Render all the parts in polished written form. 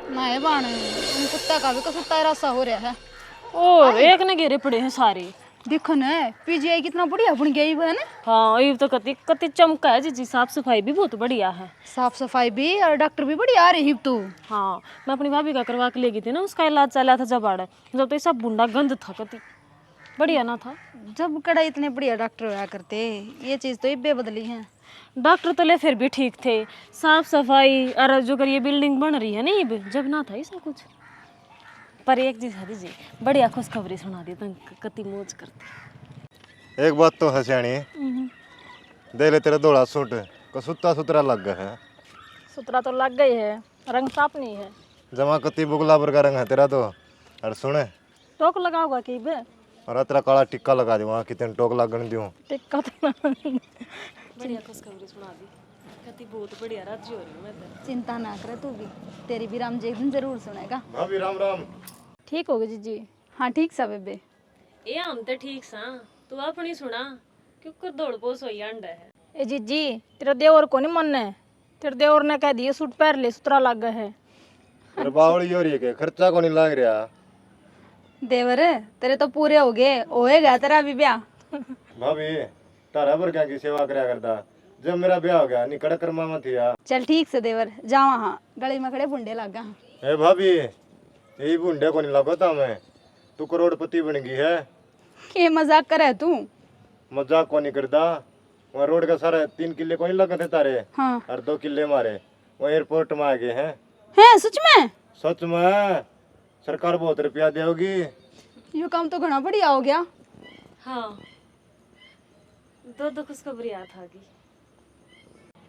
नहीं बाण उन कुत्ता का भी कसुत्ता रासा हो रहा है। और एक ने घेरे पड़े हैं सारे। देखो न पीजीआई कितना बढ़िया बन गई है ना। हाँ ये तो कति कति चमका है जी, साफ सफाई भी बहुत बढ़िया है। साफ सफाई भी और डॉक्टर भी बढ़िया आ रही तो। हाँ मैं अपनी भाभी का करवा के ले गई थी ना, उसका इलाज चला था जबाड़, जब तो ये सब बुंडा गंद था, कति बढ़िया ना था। जब कड़ा इतने बढ़िया डॉक्टर हुआ करते, ये चीज तो इब्बे बदली है। डॉक्टर तो ले फिर भी ठीक थे, साफ सफाई और जो कर ये बिल्डिंग बन रही है ना, ये जब ना था ऐसा कुछ। पर एक चीज है जी, बढ़िया खुशखबरी सुना दी तो कति मौज करती। एक बात तो है सियाणी, दे ले तेरा धोला सूट को सुता सुतरा लग गया है। सुतरा तो लग गई है, रंग साफ नहीं है। जमा कति बुगलाबर का रंग है तेरा तो। और सुने टोक लगाओगा कि बे? और तेरा काला टिक्का लगा दूँ, वहाँ कितने टोक लगन दूँ। टिक्का तो बढ़िया खुशखबरी सुना दी, कति बहुत बढ़िया राजी हो रही हूँ मैं तो। चिंता ना करे तू भी, तेरी भी राम जी एक दिन जरूर सुनेगा। भाभी राम राम। ठीक हो गई जीजी? हाँ ठीक सा बेबे। ये हम तो ठीक सा, तू अपनी सुना, क्यों दौड़ पोस होई अंडा है। ए जीजी तेरा देवर को नहीं मन है, तेरे देवर ने कह दिया सूट पहन ले, सुतरा लग गया है। अरे बावली हो रही है, खर्चा को नहीं लग रहा। देवर तेरे तो पूरे हो गए, होएगा तेरा भी ब्याह। भाभी तारा पर क्या की सेवा करया करता, जब मेरा ब्याह हो गया निकड़ कर मामा थी यार। चल ठीक से देवर जा, वहाँ गली में खड़े बुंडे लगा। ए भाभी यही बुंडे को नहीं लगता मैं, तू करोड़पति बन गई है। के मजाक करे तू? मजाक को नहीं करता, वहाँ रोड का सारा 3 किले को नहीं लगे थे तारे। हाँ और 2 किले मारे वहाँ एयरपोर्ट में आ गए हैं। है सच में? सच में सरकार बहुत रुपया देगी। ये काम तो घना बढ़िया हो गया। हाँ दो खुशखबरी आ था की।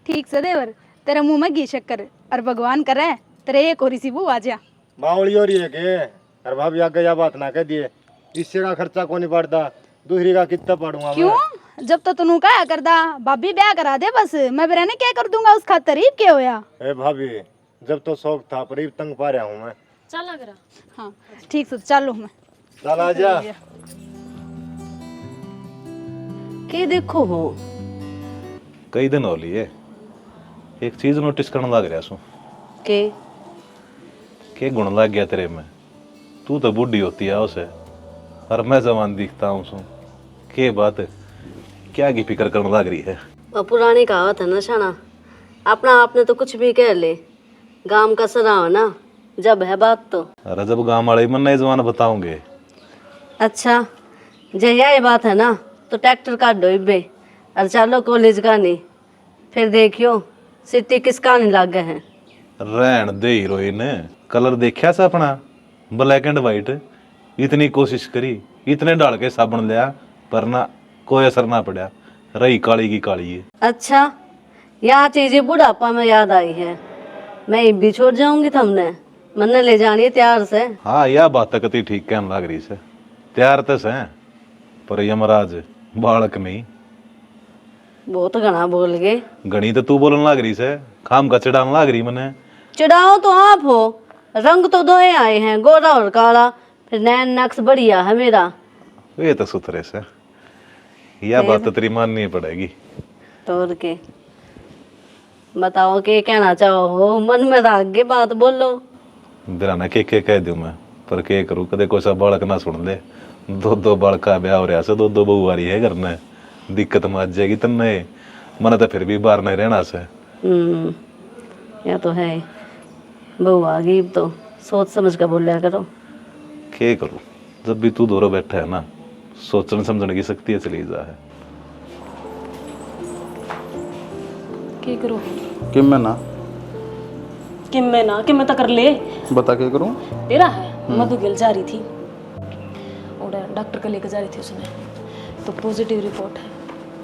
ठीक से देवर, तेरे मुंह में घी शक्कर और भगवान करे तेरे एक और इसी वो आ जा। बावली हो रही है के? अरे भाभी आगे या बात ना कह दिए, इससे का खर्चा को नहीं पड़ता, दूसरी का कितना पड़ूंगा क्यों? जब तो तनु क्या करदा, भाभी ब्याह करा दे बस, मैं बिराने क्या कर दूंगा उस खातर। ही क्या होया? ए भाभी जब तो शौक था पर अब तंग पा रहा हूँ मैं। चल लग रहा। हाँ ठीक से चलो मैं। चल आ जा। के देखो हो कई दिन हो लिए, एक चीज नोटिस करने लग रहा सू। के गुण लग गया तेरे में? तू तो बूढ़ी होती है उसे, और मैं जवान दिखता हूँ सू। के बात क्या की फिक्र करने लग रही है? वो पुरानी कहावत है ना शाना, अपना आपने तो कुछ भी कह ले, गांव का सराव ना जब है बात तो। अरे जब गाँव वाले मन नहीं जवान बताऊंगे। अच्छा जे यही बात है ना तो ट्रैक्टर काट दो इब्बे और चलो कॉलेज का नहीं, फिर देखियो सिटी किसका नहीं लग गए हैं। रहन दे हीरोइन, कलर देखा सा अपना ब्लैक एंड वाइट, इतनी कोशिश करी, इतने डाल के साबुन लिया पर ना कोई असर ना पड़ा, रही काली की काली है। अच्छा यह चीजें बुढ़ापा में याद आई है, मैं भी छोड़ जाऊंगी तुमने, मन्ने ले जानी तैयार से। हाँ यह बात तो कती ठीक कहने लग रही से, तैयार तो से पर यमराज बालक नहीं। बहुत घना बोल गए। गणी तो तू बोलने लग रही से, खाम का चिढ़ाने लग रही मने। चिढ़ाओ तो आप हो, रंग तो दो ही आए हैं, गोरा और काला, फिर नैन नक्श बढ़िया है मेरा। ये तो सुथरे से, यह बात तो तेरी माननी पड़ेगी। तोड़ के बताओ के कहना चाहो हो, मन में राग के बात बोलो। बिराना के कह दूं मैं, पर के करूं, कदे कोई सा बालक ना सुन ले। 2 बालक का ब्याह हो रहा से, 2 बहू आ रही है घर में, दिक्कत मच जाएगी तन्ने, मन तो फिर भी बाहर नहीं रहना से। या तो है, बहू आ गई तो सोच समझ कर बोलिया करो। के करूं, जब भी तू दोरो बैठा है ना, सोचने समझने की शक्ति चली जा है। की करो कि मैं ना कि मैं तो कर ले। बता के करूं? तेरा है मधु गिल जा रही थी, और डॉक्टर को लेकर जा रही थी उसने, तो पॉजिटिव रिपोर्ट है।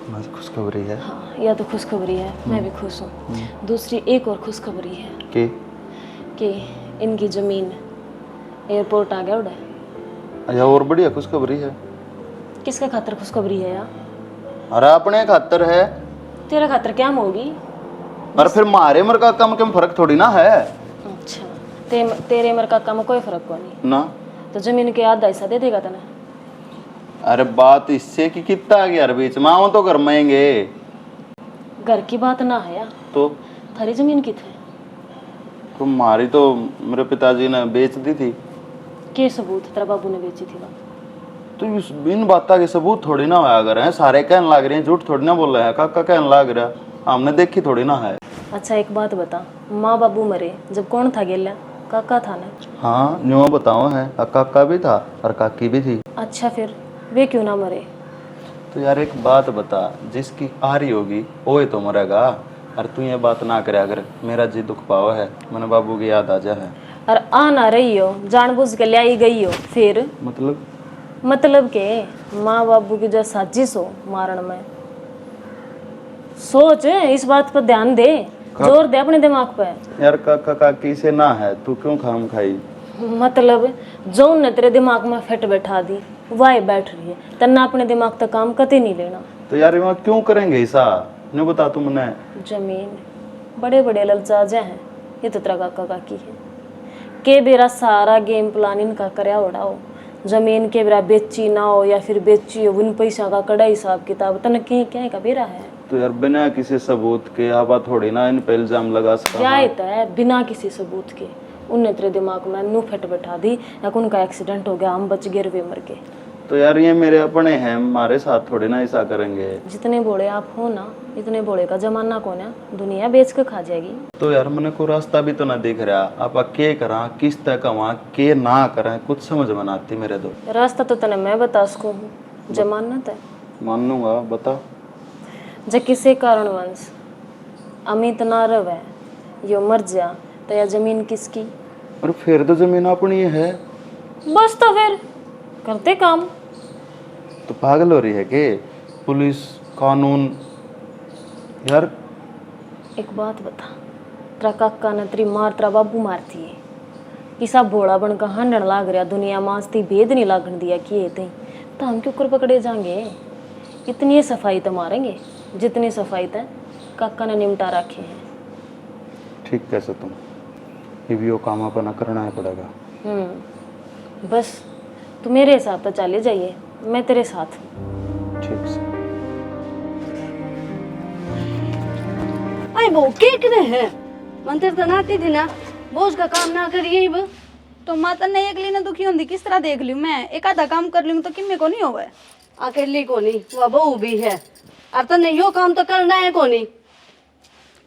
बस खुशखबरी है। हाँ यह तो खुशखबरी है, मैं भी खुश हूँ। दूसरी एक और खुशखबरी है कि इनकी जमीन एयरपोर्ट आ गया उड़े। अच्छा और बढ़िया खुशखबरी है। किसका खातर खुशखबरी है यार? अरे अपने खातर है। तेरा खातर क्या होगी? और फिर मारे मर का कम कम फर्क थोड़ी ना है। अच्छा तेरे मर का कम कोई फर्क को नहीं ना, तो जमीन के आधा हिस्सा दे देगा तने। अरे बात इससे कि कितना आ गया बीच में, आओ तो घर माएंगे। घर की बात ना है यार, तो थारी जमीन की थे। तुम्हारी तो मेरे पिताजी ने बेच दी थी। के सबूत तेरा बाबू ने बेची थी बात? तो इन बातों के सबूत थोड़ी ना होया कर हैं, सारे कहने लग रहे हैं, झूठ थोड़ी ना बोल रहे हैं, काका कहने लग रहा, हमने देखी थोड़ी ना है। अच्छा एक बात बता, माँ बाबू मरे जब कौन था गेला? काका था ना? हाँ न्यू बताओ है, काका भी था और काकी भी थी। अच्छा फिर वे क्यों ना मरे? तो यार एक बात बता, जिसकी आ रही होगी वो ही तो मरेगा। और तू ये बात ना करे, अगर मेरा जी दुख पावा है, मैंने बाबू की याद आ जा है। और आ ना रही हो, जानबूझ के लाई गई हो, फिर मतलब के माँ बाबू की जो साजिश हो मारण में, सोच इस बात पर ध्यान दे, जोर दे अपने दिमाग पे। यार काका काकी से ना है, तू क्यों खाम खाई? मतलब जो ने तेरे दिमाग में फिट बैठा दी वही बैठ रही है, तन्ना अपने दिमाग तक काम कते नहीं लेना। तो यार वहाँ क्यों करेंगे ऐसा, नहीं बता तू मने। जमीन बड़े बड़े ललचाजे हैं, ये तो तेरा काका काकी है के बेरा सारा गेम प्लान इनका करया उड़ाओ। जमीन के बेरा बेची ना हो या फिर बेची हो, उन पैसा का कड़ा हिसाब किताब तन क्या का बेरा है। तो यार बिना किसी सबूत के आबा थोड़ी ना इन पे इल्जाम लगा सकता। जाए है बिना किसी सबूत के उनने तेरे दिमाग में नू फिट बैठा दी, या उनका एक्सीडेंट हो गया, हम बच गए वे मर गए। तो यार ये मेरे अपने हैं, हमारे साथ थोड़ी ना ऐसा करेंगे। जितने बोले आप हो ना, इतने बोले का जमाना कौन है, दुनिया बेच के खा जाएगी। तो यार मैंने को रास्ता भी तो ना दिख रहा, आप के करा किस तरह कमा के ना करें, कुछ समझ में ना आती मेरे। दो रास्ता तो तने मैं बता सकूँ हूँ, जमानत है मान लूंगा, बता। जब किसी कारणवश अमित ना रवे यो मर जा तो यह जमीन किसकी? और फिर तो जमीन अपनी है। बस तो फिर करते काम। तो पागल हो रही है के पुलिस कानून? यार एक बात बता, तेरा काका ने तेरी मार तेरा बाबू मारती है, किसा भोला बन का हंडन लाग रहा, दुनिया मांसती भेद नहीं लागन दिया किए थे, तो हम क्यों कर पकड़े जाएंगे? इतनी सफाई तो मारेंगे जितनी सफाई तो काका ने निमटा रखे हैं। ठीक कैसे तुम, ये भी वो काम अपना करना है पड़ेगा। बस तू मेरे हिसाब तो चले जाइए, मैं तेरे साथ हूँ। ठीक से। अरे वो के करे है मंदिर तो नाती थी ना, बोझ का काम ना करिए अब। तो माता ने अगली ने दुखी होंगी किस तरह देख लूँ मैं, एक आधा काम कर लूँ तो किम्मे को नहीं होगा। अकेली को नहीं, वह बहू भी है, और तने यो काम तो करना है को नहीं,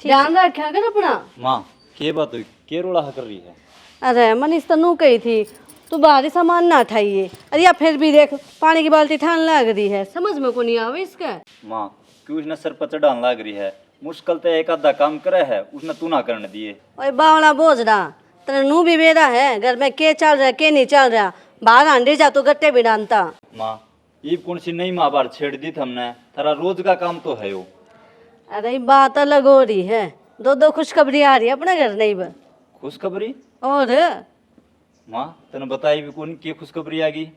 ध्यान रखा कर अपना। माँ के बात हुई, के रोड़ा कर रही है? अरे मनीष तनू कही थी तू बाहरी सामान ना उठाइए, अरे या फिर भी देख पानी की बाल्टी ठान लग रही है, समझ में को नहीं आवे इसका। माँ क्यों इसने सर पर चढ़ान लग रही है, मुश्किल तो एक आधा काम करे है, उसने तू ना करने दिए। ओए बावड़ा बोझ रहा, तेरे नू भी बेरा है, घर में के चल रहा के नहीं चल रहा, बाहर आंडे जा तो गट्टे भी डालता। माँ ये कौन सी नई माँ बार छेड़ दी हमने, थारा रोज का काम तो है वो। अरे बात अलग हो रही है, दो दो खुशखबरी आ रही है अपने घर नहीं बा। खुशखबरी? और माँ तने बताई भी कौन की खुशखबरी आ गई?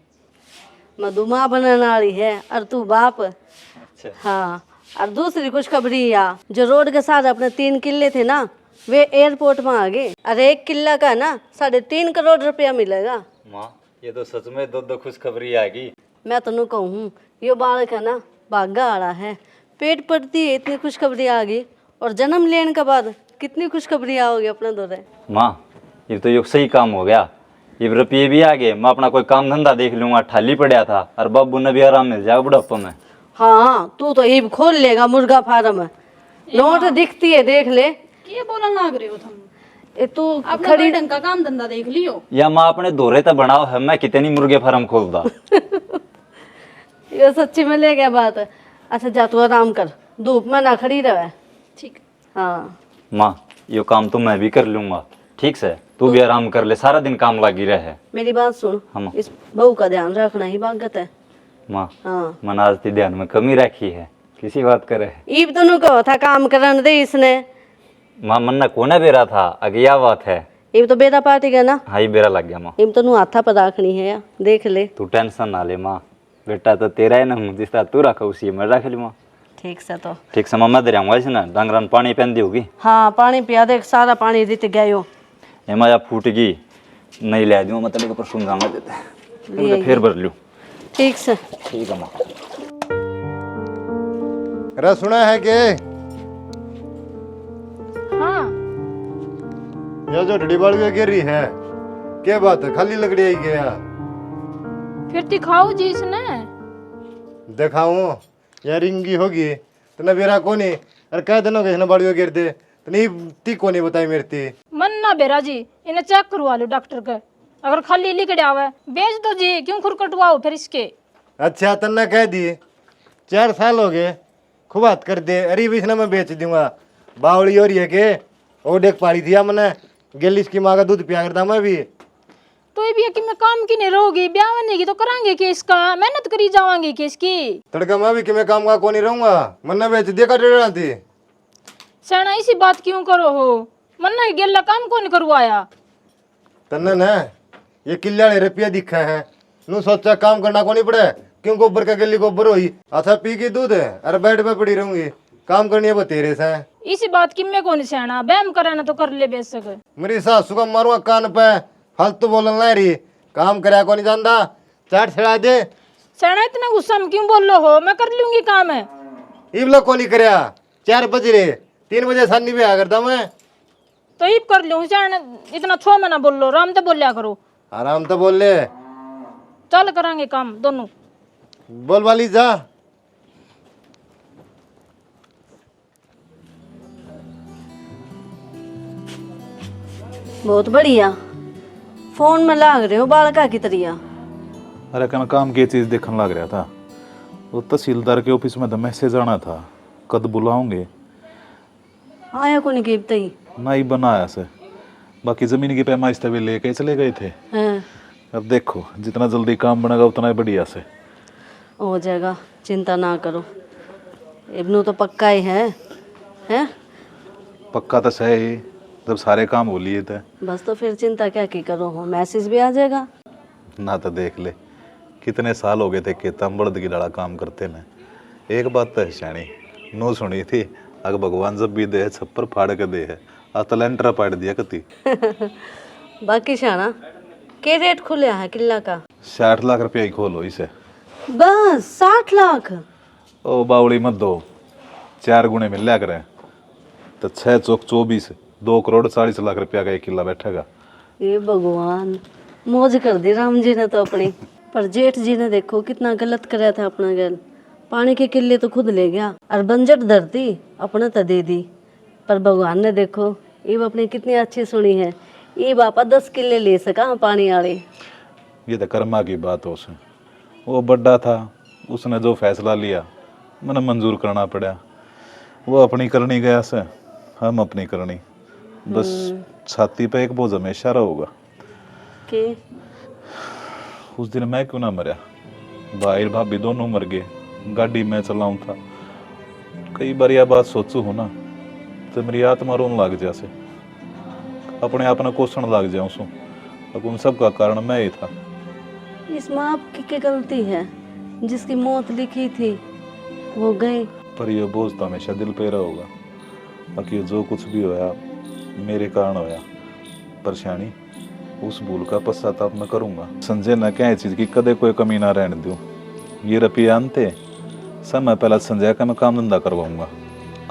मधुमा बनने वाली है और तू बाप। अच्छा हाँ, और दूसरी खुशखबरी या जो रोड के साथ अपने 3 किले थे ना, वे एयरपोर्ट में आ गए, और 1 किला का ना 3.5 करोड़ रुपया मिलेगा। माँ ये तो सच में दो खुशखबरी आ गई। मैं तनु कहूँ यो बालक है ना भागा आ रहा है, पेट पड़ती है इतनी खुशखबरी आ गई, और जन्म लेने के बाद कितनी खुशखबरी आओगी अपने दौरे। माँ ये तो यो सही काम हो गया, ये रुपये भी आ गए, मैं अपना कोई काम धंधा देख लूंगा, ठाली पड़ा था, और बाबू ने भी आराम मिल जाएगा बुढ़ापा में। हाँ तू तो ये खोल लेगा मुर्गा फार्म, नोट दिखती है देख ले। ये बोला लाग रहे हो तुम, ए तू अपना कोई ढंग का काम धंधा देख लियो। या माँ अपने दोरे तक बनाओ है, मैं कितनी मुर्गे फार्म खोलदा। ये सच्ची में ले गया बात। अच्छा जा तू आराम कर, धूप में ना खड़ी रहे। ठीक। हाँ माँ यो काम तो मैं भी कर लूंगा, ठीक से तू भी आराम कर ले, सारा दिन काम लगी रहे। मेरी बात सुन, हाँ। इस बहू का ध्यान रखना ही बागत है। माँ हाँ मन आज ती ध्यान में कमी रखी है, किसी बात करे। ईब तनु कहो था काम करने दे इसने। माँ मन न कोने बेरा था, अगिया बात है। ईब तो बेटा पार्टी का ना, हाँ ही बेरा लग गया माँ। ईब तनु हाथा पर रखनी है या, देख ले। तू टेंशन ना ले माँ, बेटा तो तेरा है ना, जिस तरह तू रखा उसी में रख ली माँ। ठीक से तो ठीक से मैं दे रहा ना, डंगरन पानी पहन दी होगी। हाँ पानी पिया दे, सारा पानी रित गयो। एमा या फूट गई नहीं ले दूँ, मतलब पर सुन जाऊंगा देते फिर भर लूँ। ठीक से ठीक है माँ। अरे सुना है के? हाँ ये जो ढड़ी बालू गिर रही है, क्या बात है? खाली लकड़ी आई गया। फिर दिखाओ जी इसने। दिखाऊं? या रिंगी होगी तो न बेरा कोनी अरे कह देना कि इसने बालू गिर दे तो नहीं ती कोनी बताई मेरी ती। मन ना बेरा जी, इन्हें चेक करवा लो डॉक्टर के। अगर खाली लिकड़ आवे बेच दो जी, क्यों खुर कटवाओ फिर इसके। अच्छा तन्ना कह दी 4 साल हो गए, खूब हाथ कर दे। अरे भी इसने मैं बेच दूंगा। बावली हो रही है के वो देख पाड़ी दिया मैंने गिल्ली की माँ का दूध पिया करता मैं भी। तो ये भी है कि मैं काम की नहीं रहोगी, ब्याह बनेगी तो करांगे कि इसका, मेहनत करी जावांगी कि इसकी। तड़का मैं भी कि मैं काम का को नहीं रहूंगा, मन्ना बेच दिया का डेढ़ थी। सैना इसी बात क्यों करो हो, मन्ना गेला काम कौन करवाया। तन्ना न ये किले वाले रुपया दिखा है नू सोचा काम करना को नहीं पड़े, क्यों गोबर का गिल्ली गोबर हुई अच्छा पी के दूध है अरे बेड पे पड़ी रहूंगी, काम करनी है वो तेरे से। इसी बात की मैं कौन सैना, बैम करे ना तो कर ले बेच सके। मेरी सासू का मारूंगा कान पे, फालतू बोलन ना रही, काम करया को नहीं जानता, चाट छड़ा दे। सैना इतना गुस्सा में क्यों बोल रहे हो, मैं कर लूंगी काम है। इब को नहीं करया, 4 बज रहे 3 बजे सानी भी आ करता मैं। तो ईब कर लूं सैना, इतना छो मना बोल लो, राम तो बोलिया करो। आराम तो बोल ले, चल करांगे काम दोनों। बोल वाली जा। बहुत बढ़िया। फोन में लाग रहे हो बालका की तरिया। अरे कन काम की चीज देखने लग रहा था, वो तहसीलदार के ऑफिस में तो मैसेज आना था, कद बुलाओगे? आया को नहीं कीमत ही ना ही बनाया से, बाकी जमीन की पैमाइश तभी लेके चले गए थे। हैं, अब देखो जितना जल्दी काम बनेगा उतना ही बढ़िया से हो जाएगा, चिंता ना करो। इब्नू तो पक्का ही है, हैं? पक्का तो सही ही, जब सारे काम हो लिए थे। बस तो फिर चिंता क्या की करो, हो मैसेज भी आ जाएगा। ना तो देख ले कितने साल हो गए थे कि बड़द की डाला काम करते ने। एक बात तो है शानी नो सुनी थी, अगर भगवान जब भी दे छप्पर फाड़ के दे है लेंटर पाड़ दिया कती। बाकी शाना के रेट खुले है किला का? 60 लाख रुपया ही खोलो इसे। बस 60 लाख? ओ बावड़ी मत दो, 4 गुने मिल लिया करें तो 6 चौक 24, 2 करोड़ 40 लाख रुपया का एक किला बैठेगा। ये भगवान, मौज कर दी राम जी ने तो अपनी। पर जेठ जी ने देखो कितना गलत कराया था अपना गैल। पानी के किले तो खुद ले गया और बंजर धरती अपने तो दे दी। पर भगवान ने देखो ईब अपनी कितनी अच्छी सुनी है, ये बापा 10 किले ले सका पानी वाले। ये तो कर्मा की बात हो से, वो बड़ा था उसने जो फैसला लिया मैंने मंजूर करना पड़ा। वो अपनी करनी गया से, हम अपनी करनी, बस छाती पे एक बोझ हमेशा रहेगा कि उस दिन मैं क्यों ना मरा, भाई और भाभी दोनों मर गए, गाड़ी मैं चलाऊं था। कई बार यह बात सोचू हो ना तो मेरी आत्मा रोन लग जासे, अपने आप ने कोसण लग जाऊं सो। अब उन सब का कारण मैं ही था। इसमें आपकी क्या गलती है? जिसकी मौत लिखी थी वो गए। पर यह बोझ तो हमेशा दिल पे रहेगा। बाकी जो कुछ भी होया मेरे कारण होया, परेशानी उस भूल का पश्चाताप मैं करूंगा। संजय न क्या चीज की कदे कोई कमी ना रहने दूं। ये रुपये आनते समय पहला संजय का मैं काम धंधा करवाऊंगा,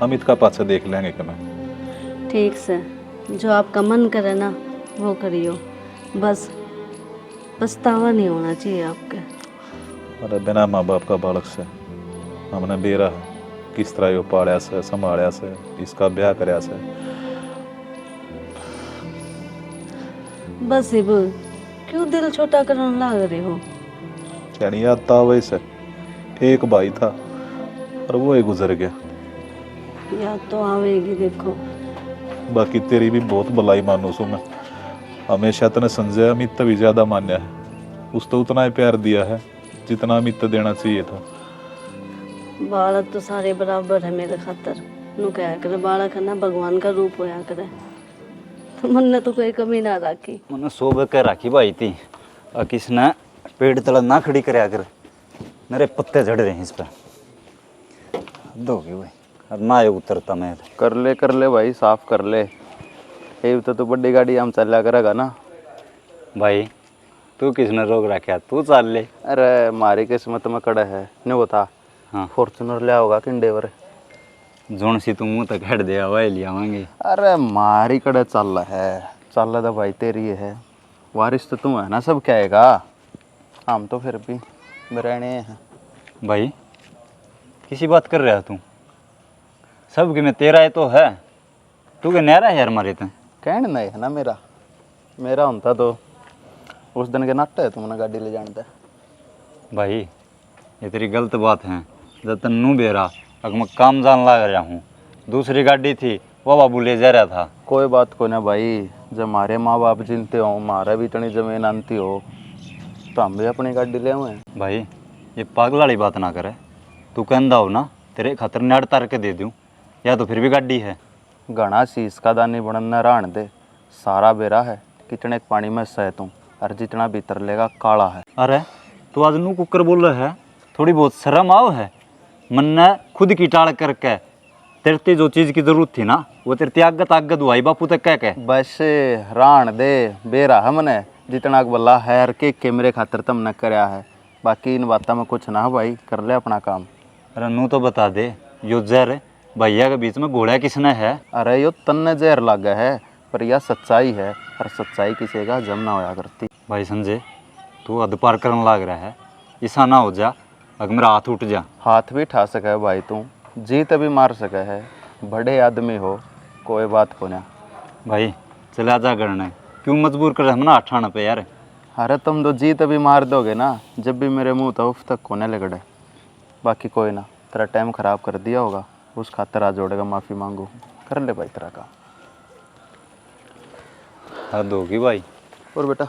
अमित का पाछा देख लेंगे कि मैं। ठीक से जो आपका मन करे ना वो करियो, बस पछतावा नहीं होना चाहिए आपके। अरे बिना माँ बाप का बालक से हमने बेरा किस तरह यो पाड़ा से संभाड़ा से इसका ब्याह कराया से। बस इब क्यों दिल छोटा करने लग रहे हो? यानी याद था वैसे एक भाई था और वो ही गुजर गया। याद तो आवेगी देखो। बाकी तेरी भी बहुत भलाई मानू सू मैं, हमेशा तने संजय अमित भी ज्यादा मान्या है। उस तो उतना ही प्यार दिया है जितना अमित देना चाहिए था। बालक तो सारे बराबर है मेरे खातर। नु क्या करे, बालक है ना भगवान का रूप होया करे, तो मन ने तो कोई कमी ना रखी। मैंने सोब के राखी भाई थी और किसने पेड़ तला ना खड़ी करया कर, मेरे पत्ते झड़ रहे हैं इस पर। हद हो गई भाई, अब ना ये उतरता मैं। कर ले भाई, साफ कर ले। ये तो बड़ी गाड़ी हम चला करेगा ना भाई। तू किसने रोक रखा, तू चल ले। अरे मारी किस्मत में कड़ा है नहीं बता। हाँ फॉर्चुनर लिया होगा किंडेवर, जोन सी तू मुँह तक हेड दे आवा लियावांगे। अरे मारी कड़े चल रहा है, चल तो भाई तेरी है, वारिस तो तू है ना, सब कहेगा। हम तो फिर भी रहने हैं। भाई किसी बात कर रहा है तू? सब कि मैं तेरा है तो है, तू के नहरा है यार मारे तो। कहने नहीं है ना मेरा, मेरा होता तो उस दिन के नाटे है तुमने गाड़ी ले जाने। भाई ये तेरी गलत बात है। जब तक नू बेरा अगर मैं काम जान लग रहा हूँ, दूसरी गाड़ी थी वो बाबू ले जा रहा था। कोई बात को ना भाई, जब हमारे माँ बाप जिनते हो, हमारा भी इतनी जमीन आनती हो, तो हम भी अपनी गाड़ी ले हुए। भाई ये पागल वाली बात ना करे। तू कहता हो ना तेरे खातर नेट तार के दे दूँ, या तो फिर भी गाड़ी है। घना शीश का दानी बनना राण दे, सारा बेरा है कितने पानी में सह तू, और जितना भीतर लेगा काला है। अरे तू आज नू कुकर बोल रहा है, थोड़ी बहुत शर्म आओ है। मन ने खुद की टाल करके तेरे जो चीज़ की जरूरत थी ना, वो तेरे आगत आगत हुआ बापू तक कह के। बस राण दे बेरा हमने जितना बल्ला है के मेरे खातर तुमने कराया है, बाकी इन बातों में कुछ ना भाई, कर ले अपना काम। अरे नू तो बता दे, यो जहर भैया के बीच में घोड़ा किसने है? अरे यो तन्ने जहर लगा है, पर यह सच्चाई है, और सच्चाई किसी का जम ना होया करती। भाई संजय तू हद पार करने लग रहा है, ऐसा ना हो जा अगर मेरा हाथ उठ जा। हाथ भी ठा सके भाई तू, जीत भी मार सके है, बड़े आदमी हो, कोई बात को ना। भाई चला जा करने, क्यों मजबूर कर हम ना अठाना पे यार। अरे तुम तो जीत भी मार दोगे ना, जब भी मेरे मुंह तो उफ तक कोने लगड़े। बाकी कोई ना, तेरा टाइम खराब कर दिया होगा, उस खातर आ जोड़ेगा, माफ़ी मांगू, कर ले भाई तेरा काम। हद होगी भाई। और बेटा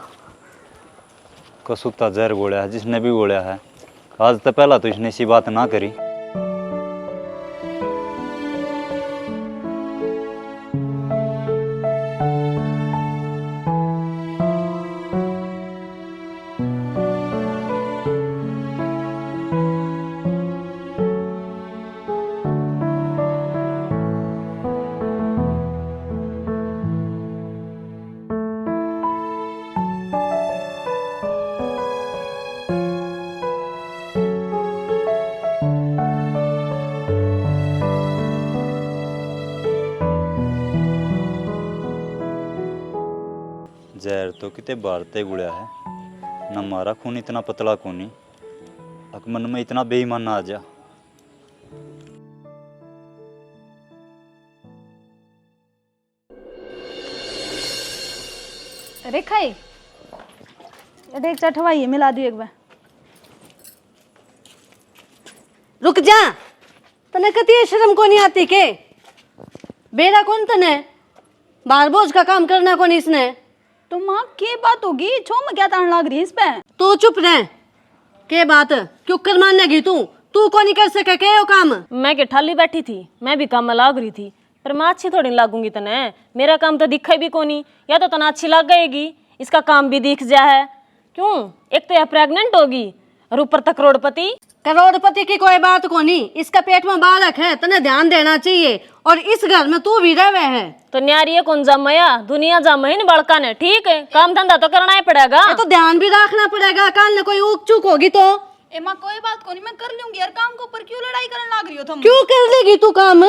कसुता जहर गोड़ा है, जिसने भी गोड़ा है। आज तो पहला तो इसने ऐसी बात ना करी। जहर तो कितने भारते गुड़िया है न, हमारा खून इतना पतला कोनी मन में इतना बेईमान ना आ जा। रेखा ये देख चटवाई मिला दियो एक बार। रुक जा, तने कती शर्म को नहीं आती के? बेरा कौन तने बाहर बोझ का काम करना कौन इसने? तो माँ के बात होगी, छो में क्या तान लाग रही है इस पे? तू चुप रह, के बात क्यों कर मानेगी तू कौन नहीं कर सके के वो काम? मैं के ठाली बैठी थी, मैं भी काम में लाग रही थी, पर मैं अच्छी थोड़ी लागूंगी तने। मेरा काम तो दिखा भी कोनी, या तो तना अच्छी लग गएगी, इसका काम भी दिख जा है। क्यों? एक तो यह प्रेग्नेंट होगी और ऊपर तक करोड़पति। करोड़पति की कोई बात को नहीं, इसका पेट में बालक है, तने ध्यान देना चाहिए। और इस घर में तू भी रहे है तो न्यारी कौन जमया, दुनिया जम ही बड़का ने। ठीक है, काम धंधा तो करना ही पड़ेगा। तो ध्यान भी रखना पड़ेगा, काल ने कोई ऊक चूक होगी तो। ए माँ कोई बात को नहीं, मैं कर लूंगी यार। काम के ऊपर क्यों लड़ाई करने लाग रही हो तुम? क्यों कर लेगी तू काम?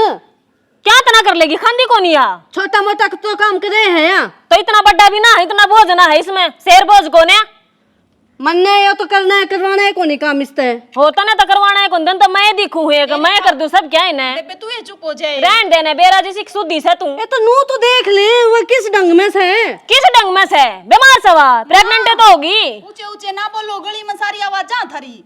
क्या तना कर लेगी, खांदी को नहीं आ? छोटा मोटा तो काम करे है या? तो इतना बड़ा भी ना, इतना बोझ ना है इसमें। शेर बोझ को ने मनना है तो करना है, करवाना है कोनी काम इससे होता ना तो करवाना है कौन दिन, तो मैं दिखूं है कि मैं कर दूं सब क्या है ना। बे तू ये चुप हो जाए। रहन देने बेरा जैसी शुद्धि से तू। ये तो नू तो देख ले वो किस ढंग में से है। किस ढंग में से? बीमार सवा प्रेग्नेंट है तो होगी। ऊंचे ऊंचे ना बोलो, गली में सारी आवाज जा थारी।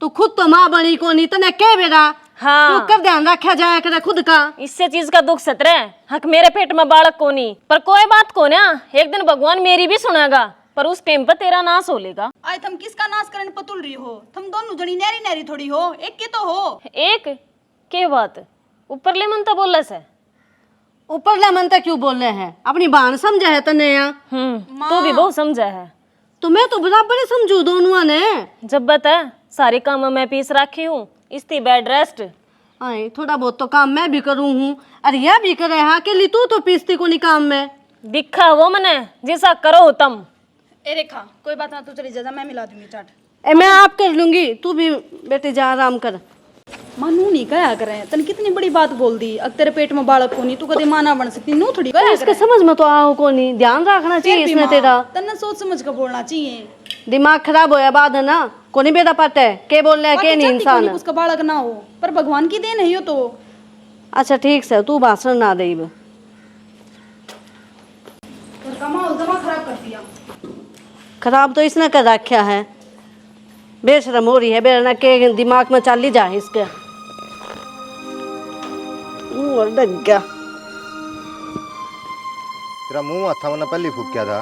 तू खुद तो माँ बनी कोनी, तने के बेरा हाँ, तू कर ध्यान रखा जाया करे खुद का। इससे चीज का दुख सतरे हक मेरे पेट में बालक को नहीं, पर कोई बात को ना, एक दिन भगवान मेरी भी सुनेगा, पर उस टाइम पर तेरा नाश हो लेगा। आज तुम किसका नाश करने पतुल रही हो? तुम दोनों जनी नैरी नैरी थोड़ी हो, एक के तो हो। एक के बात ऊपर ले मन तो बोल से ऊपर ला मन तक क्यों बोल रहे हैं? अपनी बहन समझा है तने या? तू भी बहुत समझा है। तुम्हें तो बराबर ही समझू दोनों ने। जब बता सारे काम मैं पीस रखी हूँ, इसती बेड रेस्ट। आई थोड़ा बहुत तो काम मैं भी करूँ हूँ, अरे यह भी करे हाँ के लिए तू तो पीसती को नहीं काम में। दिखा वो मने जैसा करो हो तुम। ए रेखा कोई बात ना, तू चली जा, मैं मिला दूंगी चाट। मैं आप कर लूंगी, तू भी बेटे जा आराम कर। मानू नहीं कहा करे तन कितनी बड़ी बात बोल दी। अब तेरे पेट में बालक को नहीं तू कदे मां ना बन सकती, नू थोड़ी कहा इसके समझ में तो आओ को नहीं, ध्यान रखना चाहिए इसने तेरा। तन्ने सोच समझ कर बोलना चाहिए। दिमाग खराब होया बाद है ना, को नहीं बेटा पता है के बोल रहा है के नहीं इंसान। उसका बालक ना हो पर भगवान की देन है यो तो। अच्छा ठीक से तू भाषण ना दे। खराब कर दिया। खराब तो इसने कर रखा है, बेशरम हो रही है बेरना के दिमाग में चाली जा इसके। डर गया तेरा मुंह था मैंने पहले फूक किया था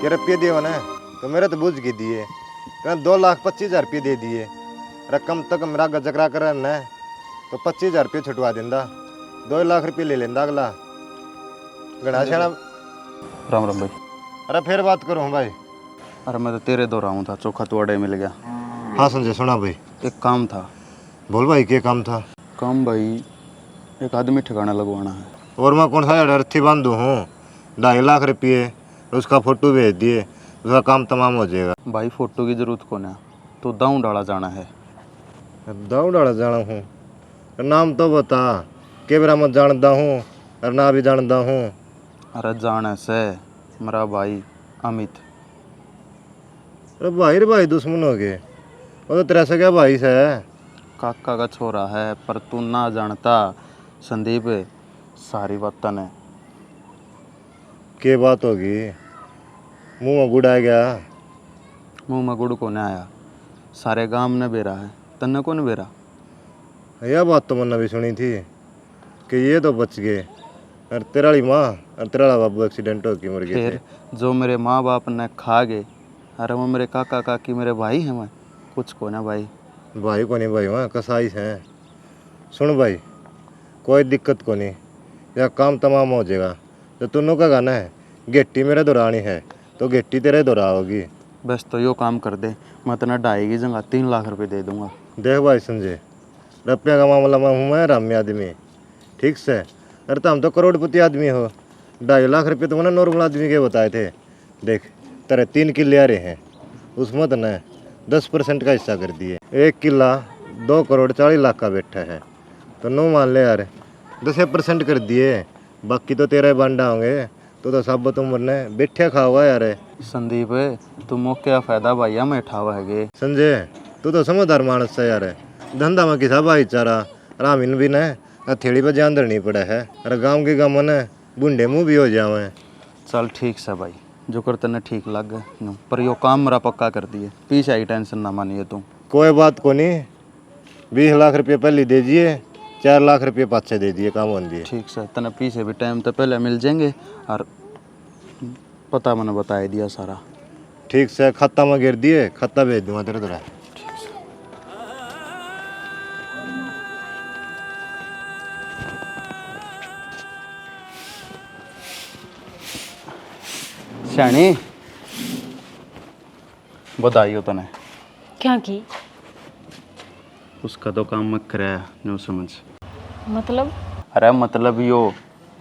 कि रुपये दिए मैंने तो मेरे तो बुझ के दिए। तेना 2,25,000 रुपये दे दिए। रकम तक मेरा गजकरा कर न तो 25,000 रुपये छुटवा देंदा, 2 लाख रुपये ले लेंदा अगला। गणा शाना। राम राम भाई। अरे फिर बात करूँ भाई। अरे मैं तो तेरे दो रहा हूँ था, चोखा तो अड़े मिल गया। हाँ संजय सुना भाई। एक काम था। बोल भाई क्या काम था? काम भाई एक आदमी ठिकाना लगवाना है। और मैं कौन सा अर्थी बांधू हूँ, 2.5 लाख रुपये उसका फोटो भेज दिए, उसका काम तमाम हो जाएगा। भाई फोटो की जरूरत को ना, तो दाऊ डाला जाना है। दाऊ डाला जाना हूँ? नाम तो बता, केवरा मत जानता हूँ और ना भी जानता हूँ। अरे जाने से मेरा भाई अमित। अरे भाई रे भाई दुश्मन हो गए, वो तो तेरा से क्या भाई से है? काका का छोरा है, पर तू ना जानता संदीप सारी बात ने। के बात होगी? मुंह में गुड़ आ गया? मुँह में गुड़ को नहीं आया, सारे गांव ने बेरा है, तन्ने को नहीं बेरा। यह बात तो मैंने भी सुनी थी कि ये तो बच गए और तेरा वाली माँ और तेरा वाला बाबू एक्सीडेंट हो के मर गए थे। फिर जो मेरे माँ बाप ने खा गए, अरे वो मेरे काका काकी मेरे भाई हैं, मैं कुछ को ना भाई। भाई को नहीं भाई वहाँ कसाई हैं। सुन भाई कोई दिक्कत को नहीं, यह काम तमाम हो जाएगा। तो तुनों का गाना है गेट्टी मेरे दोरानी है तो गेट्टी तेरे दोरा होगी। बस तो यो काम कर दे, मैं तना 2.5 की जगह 3 लाख रुपए दे दूंगा। देख भाई संजय, रुपया का मामला में हूँ मैं रामी आदमी, ठीक से। अरे तो हम तो करोड़पति आदमी हो, 2.5 लाख रुपये तो मैंने नॉर्मल आदमी के बताए थे। देख तेरे 3 किले आ रहे हैं, उसमें तो न 10% का हिस्सा कर दिए। 1 किला 2 करोड़ 40 लाख का बैठा है, तो नो मान ले यार 10% कर दिए, बाकी तो तेरे बांडा होंगे। तो सब तुम ने बैठे खाओगा यार। संदीप तुम क्या फायदा भैया मैं ठावा है। संजय तू तो समझदार मानस है यार, धंधा में किसा भाईचारा रामीन भी न हथेली पर जान धरनी पड़ा है। अरे गाँव के गाँव में बूढ़े मुँह भी हो जावे। चल ठीक से भाई, जो कर तने ठीक लग गए, पर यो काम मेरा पक्का कर दिए, पीछे आई टेंशन ना मानिए तुम। कोई बात को नहीं, 20 लाख रुपये पहले दे दिए, 4 लाख रुपये पाछे दे दिए, काम होने दिए। ठीक से तने पीछे भी टाइम तो पहले मिल जाएंगे, और पता मैंने बता दिया सारा। ठीक से खाता में गिर दिए, खाता भेज दूंगा तेरे तरह। शानी बधाई हो तने। क्या की? उसका तो काम मत कराया नो समझ। मतलब? अरे मतलब यो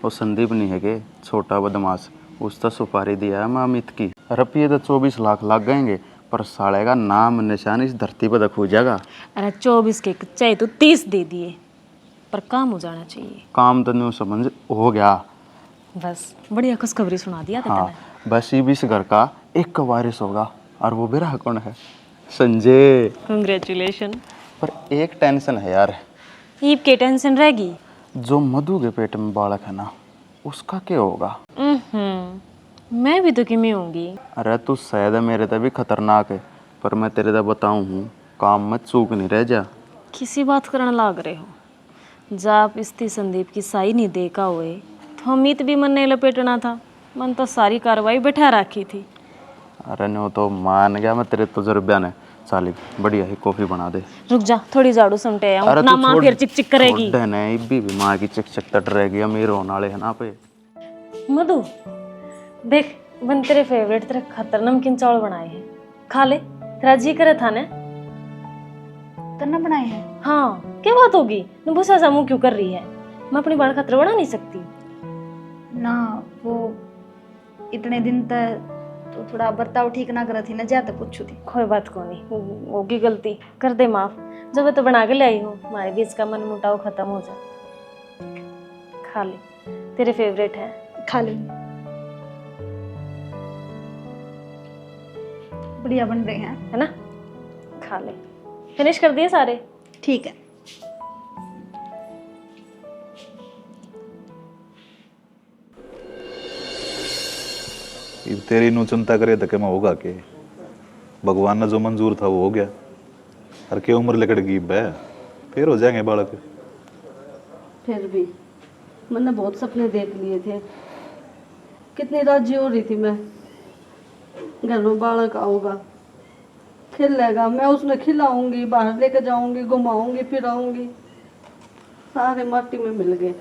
वो संदीप नहीं है के छोटा बदमाश, उसका सुपारी दिया है मैं अमित की। रुपये तो 24 लाख लग गएंगे, पर साले का नाम निशान इस धरती पर खो जाएगा। अरे 24 के चाहे तो 30 दे दिए, पर काम हो जाना चाहिए। काम तो नो समझ हो गया। बस बढ़िया खुशखबरी सुना दिया था हाँ बस ये भी इस घर का एक वारिस होगा, और वो मेरा कौन है? संजय। कंग्रेचुलेशन। पर एक टेंशन है यार। ईब के टेंशन रहेगी? जो मधु के पेट में बालक है ना, उसका क्या होगा? मैं भी तो किमी होंगी। अरे तू शायद मेरे तो भी खतरनाक है, पर मैं तेरे तो बताऊं हूँ, काम में चूक नहीं रह जा। किसी बात करने लाग रहे हो? जब इस्ती संदीप की साई नहीं देखा हुए तो अमित भी मन नहीं लपेटना था, मन तो सारी कार्रवाई बैठा रखी थी। अरे नो तो मान गया मैं तेरे तजुर्बे ने। साली बढ़िया ही कॉफी बना दे। रुक जा, थोड़ी झाड़ू समटे आऊं अरे ना, तू माँ छोड़- फिर चिक चिक करेगी। छोड़ देने, इब्बी भी माँ की चिक चिक तट रहेगी, अमीर होने वाले है ना पे। मधु देख, बन तेरे फेवरेट तेरे खतर नमकीन चावल बनाए हैं, खा ले। तेरा जी करे था ने? तन्ना बनाए हैं? हाँ क्या बात होगी, तुम भूसा सा मुंह क्यों कर रही है? मैं अपनी बाल खतर बना नहीं सकती? ना वो इतने दिन तक तो थोड़ा बर्ताव ठीक ना करा थी ना, ज्यादा पूछू थी। कोई बात को नहीं, होगी गलती, कर दे माफ। जब तो बना के ले आई हूँ, हमारे बीच का मन मुटाव खत्म हो जाए। खा ले, तेरे फेवरेट है। खा लूंगी, बढ़िया बन रहे हैं। है ना, खा ले। फिनिश कर दिए सारे? ठीक है। अब तेरी नु चिंता करे तो मैं होगा के भगवान ने जो मंजूर था वो हो गया। और के उम्र लेकर गई है, फिर हो जाएंगे बालक। फिर भी मैंने बहुत सपने देख लिए थे, कितनी राजी हो रही थी मैं। घर में बालक आऊँगा, खेलेगा, मैं उसने खिलाऊंगी, बाहर लेकर जाऊंगी, घुमाऊंगी फिराऊंगी, सारे माटी में मिल गए।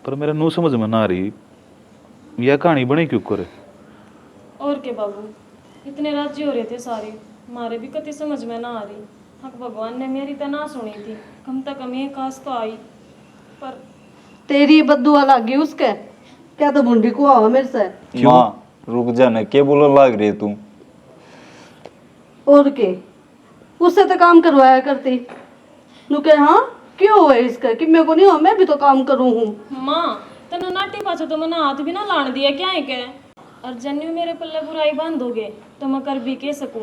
पर मेरे नु समझ में ना आ रही यह कहानी बनी क्यों करे। और के बाबू, इतने राजी हो रहे थे सारे, हमारे भी कति समझ में ना आ रही। हक भगवान ने मेरी तो ना सुनी थी, कम तक कम एक काश तो आई। पर तेरी बद्दुआ लागी उसके, क्या तो भुंडी को आवा मेरे से। माँ रुक जा ना, क्या बोलने लग रही है तू? और के उससे तो काम करवाया करती। नु के हाँ क्यों हुआ इसका कि मेरे को नहीं हो, मैं भी तो काम करूँ हूँ। माँ तेना नाटी पाछो तो मैंने हाथ भी ना लान दिया, क्या है क्या? और जन्यू मेरे पल्ले बुराई बांधोगे तो मैं कर भी के सकूँ।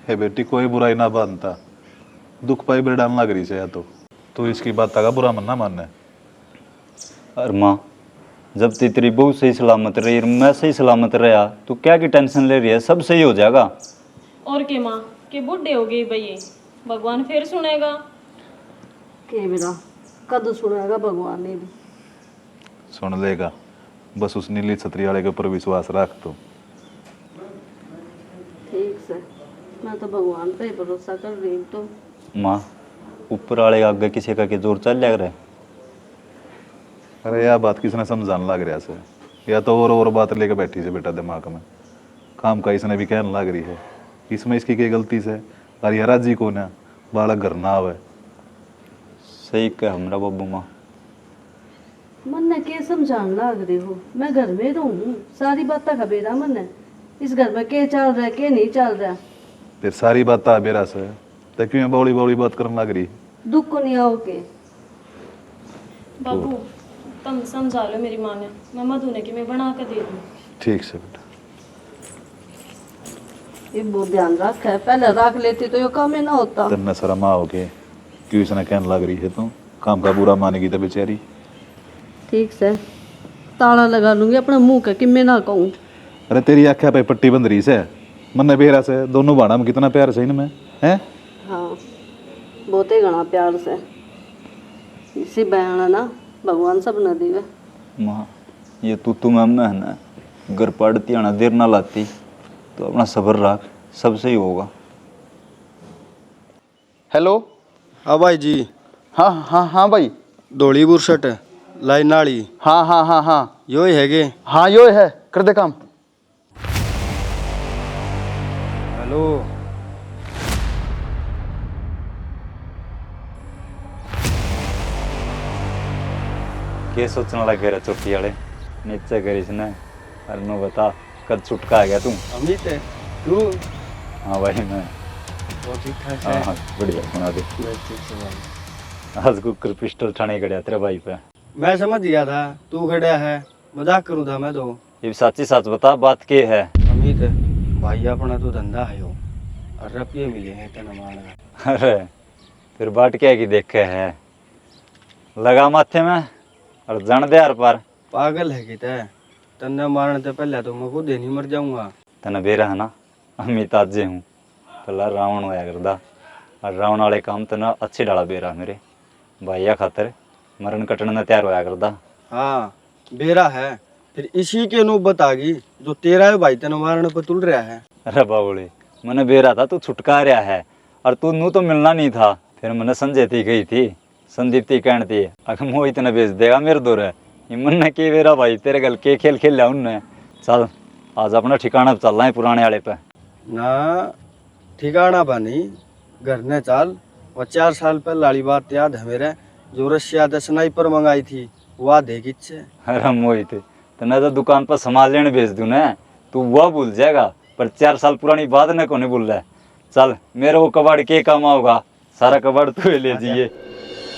हे बेटी, कोई बुराई ना बांधता, दुख पाई बेर डालना करी से या तो इसकी बात का बुरा मन ना मानना। अरे माँ, जब तेरी बहू सही सलामत रही, मैं सही सलामत रहा, तू क्या की टेंशन ले रही है? सब सही हो जाएगा। और के माँ के बुढ़े हो गई भैया, भगवान फिर सुनेगा के मेरा कद सुनेगा भगवान ने भी। सुन लेगा, बस उस नीली छतरी वाले के ऊपर विश्वास रख। तो ठीक से, मैं तो भगवान पे ही भरोसा कर रही हूँ। तो माँ ऊपर वाले आगे किसी का के जोर चल लग रहा है। अरे यह बात किसने समझाने लग रहा से, या तो और बात लेके बैठी से बेटा दिमाग में। काम का इसने भी कहने लग रही है, इसमें इसकी क्या गलती से? और यारा जी को ना बालक घर ना आवे। सही कह हमरा बब्बू माँ। मन ने के समझान लाग रही हो, मैं घर में रहूँ, सारी बातें का बेरा मन है। इस घर में के चल रहा है के नहीं चल रहा, फिर सारी बात आ बेरा से तो क्यों बौड़ी बौड़ी बात करने लग रही? दुख को नहीं आओ के। बाबू तुम समझा लो मेरी माँ ने, मैं मधु ने कि मैं बना कर दे दूँ। ठीक से बेटा, ये बहुत ध्यान रख है, पहले रख लेती तो ये काम ही ना होता। तन्ने शर्म आओगे क्यों इसने कहने लग रही है? तो काम का बुरा मानेगी तो बेचारी। ठीक से ताला लगा लूंगी अपने मुंह का कि मैं ना कहूँ। अरे तेरी आख्या पे पट्टी बंद रही से मन बेरा से, दोनों बाड़ा में कितना प्यार से इनमें है। हाँ बहुत ही घना प्यार से, इसी बयाना ना भगवान सब न देवे। माँ ये तू मैं है ना, घर पड़ती आना देर ना लाती तो अपना सब्र रख, सब सही होगा। हेलो। हाँ भाई जी। हाँ हाँ हाँ भाई। धोली बुरसट लाइन नाली। हाँ हाँ हाँ हाँ यो ही हैगे। हाँ यो है, कर दे काम। हेलो। के सोचने लगे रहे चुट्टी वाले नीचे करीस ने। अरे नो बता कद छुटका आ गया तू? अमित है तू? हाँ भाई मैं ठीक ठाक हाँ है। हाँ बढ़िया सुना दे। ठीक से भाई। आज कुकर पिस्टल ठाने गया तेरे भाई पे। मैं समझ गया था तू खड़ा है, मजाक करूँ था मैं तो। ये साची सच बता बात के है? अमित भाई अपना तो धंधा है हो, और रुपये मिले हैं तेना मारना। अरे फिर बाट क्या की देखे है, लगा माथे में और जन दे यार पर। पागल है कि तन्ने मारने से पहले तो मैं खुद ही नहीं मर जाऊंगा। तना बेरा है ना, अमित आज हूँ पहला रावण होया करदा, और रावण वाले काम तना अच्छी डाला बेरा मेरे भैया खातर मरण कटने में तैयार होया करदा। हाँ बेरा है, फिर इसी के नौबत आ गई जो तेरा है भाई तेना मारने पर तुल रहा है। अरे बाबूले मैंने बेरा था तू छुटका रहा है, और तू नू तो मिलना नहीं था। फिर मैंने संजय थी गई थी, संदीप थी कहन थी अगर मोह इतना बेच देगा मेरे दो रे मन ने के बेरा भाई तेरे गल के खेल खेल लिया उनने। चल आज अपना ठिकाना चल रहा है पुराने वाले पे ना। ठिकाना पानी घर ने चाल। और 4 साल पहले वाली बात याद है मेरे, जो रशिया से स्नाइपर मंगाई थी वो देखी से। अरे मोहित तना तो दुकान पर सामान लेने भेज दूँ ना, तू वह भूल जाएगा पर 4 साल पुरानी बात न कोने भूल रहा है। चल मेरे को कबाड़ के काम आओगा, सारा कबाड़ तू ही ले जाइए।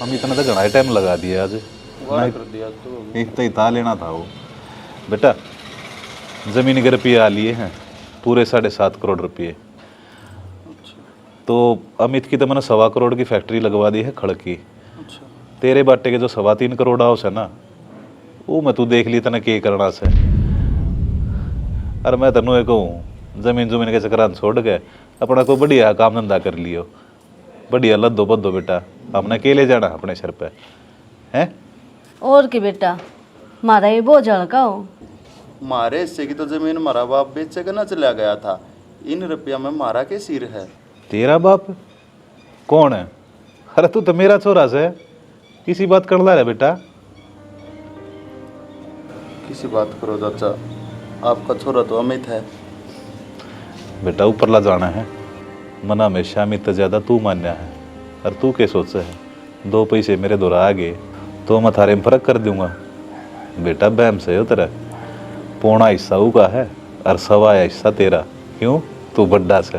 हम इतना तो घना टाइम लगा दिया आज। एक तो इतना लेना था वो। बेटा जमीन के रुपये आ लिए हैं पूरे 7.5 करोड़ रुपये। तो अमित की तो मैंने 1.25 करोड़ की फैक्ट्री लगवा दी है खड़ की। तेरे बाटे के जो 3.25 करोड़ हाउस है ना, वो मैं तू देख ली तना के करना से। अरे मैं तेनों एक कहूँ जमीन जमीन के चक्कर छोड़ के अपना कोई बढ़िया काम धंधा कर लियो, बढ़िया लद्दो बद्दो बेटा, हमने के ले जाना अपने सर पे हैं। और की बेटा मारा ये बोझ हल्का हो। मारे हिस्से की तो जमीन हमारा बाप बेच के ना चला गया था, इन रुपया में मारा के सिर है। तेरा बाप कौन है? अरे तू तो मेरा छोरा से किसी बात कर ला रहा बेटा। किसी बात करो चाचा, आपका छोरा तो अमित है। बेटा ऊपर ला जाना है, मना हमेशा अमित ज्यादा तू मान्या है। और तू क्या सोच है 2 पैसे मेरे दोरा आ गए तो मैं थारे में फर्क कर दूंगा। बेटा बहम से हो तेरा, पौना हिस्सा का है और 1.25 हिस्सा तेरा। क्यों? तू बड्डा से।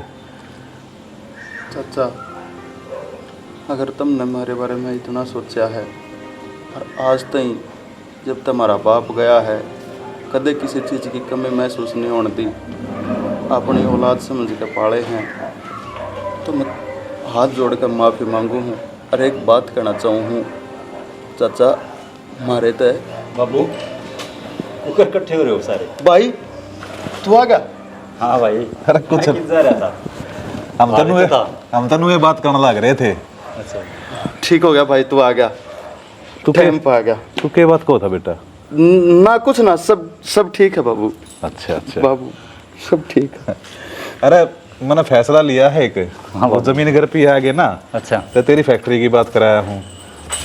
चाचा अगर तुमने हमारे बारे में इतना सोचा है और आज तक जब तुम्हारा बाप गया है कदे किसी चीज़ की कमी महसूस नहीं होने दी, अपनी औलाद समझ के पाले हैं, तो मैं हाथ जोड़ कर माफ़ी मांगू हूँ। और एक बात कहना चाहूँ हूँ चाचा, हमारे तो बाबू कुकर इकट्ठे हो रहे हो सारे। भाई तू आ गया? हाँ भाई। अरे कुछ जा रहा था। हम तनु ये बात करने लग रहे थे। अच्छा ठीक हो गया भाई, तू आ गया, तू टाइम पे आ गया। तू क्या बात को था बेटा? ना कुछ ना, सब ठीक है बाबू। अच्छा अच्छा बाबू सब ठीक है। अरे मैंने फैसला लिया है एक। हाँ वो जमीन घर पे आ गए ना, अच्छा तो तेरी फैक्ट्री की बात कराया हूँ।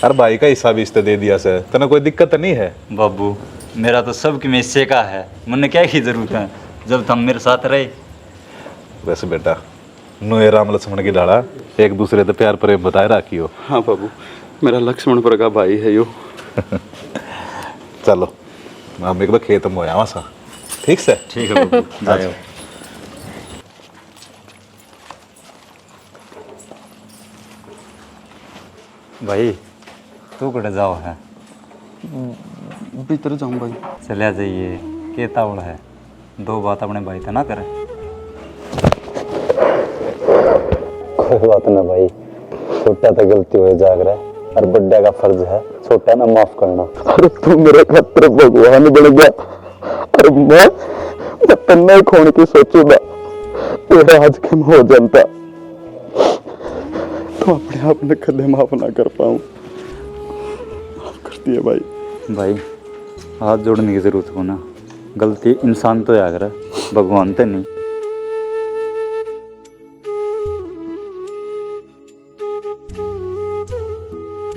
अरे भाई का हिस्सा भी इससे दे दिया से, तेना कोई दिक्कत नहीं है? बाबू मेरा तो सब में हिस्से का है, मुझे क्या की जरूरत है जब तुम मेरे साथ रहे। वैसे बेटा नुए राम लक्ष्मण की डाला एक दूसरे तो प्यार प्रेम बताए राखियो। हाँ बाबू, मेरा लक्ष्मण पर का भाई है यो। चलो हम एक बार खेत में होया सा, ठीक से? ठीक है बाबू जाओ। भाई तू कड़े जाओ है? भीतर जाऊँ भाई? चलिया जाइए, के तावड़ है, 2 बात अपने भाई तो ना करे। कोई बात ना भाई, छोटा तो गलती हो जाग रहा है और बड्डे का फर्ज है छोटा ना माफ करना। अरे तू मेरे खातिर भगवान बन गया, अरे मैं तन्ने खोने की सोचूंगा तेरा आज के हो जनता तो अपने आप ने कदे माफ ना कर पाऊं। माफ कर दिए भाई। भाई हाथ जोड़ने की जरूरत हो ना, गलती इंसान तो याद रहा, भगवान तो नहीं।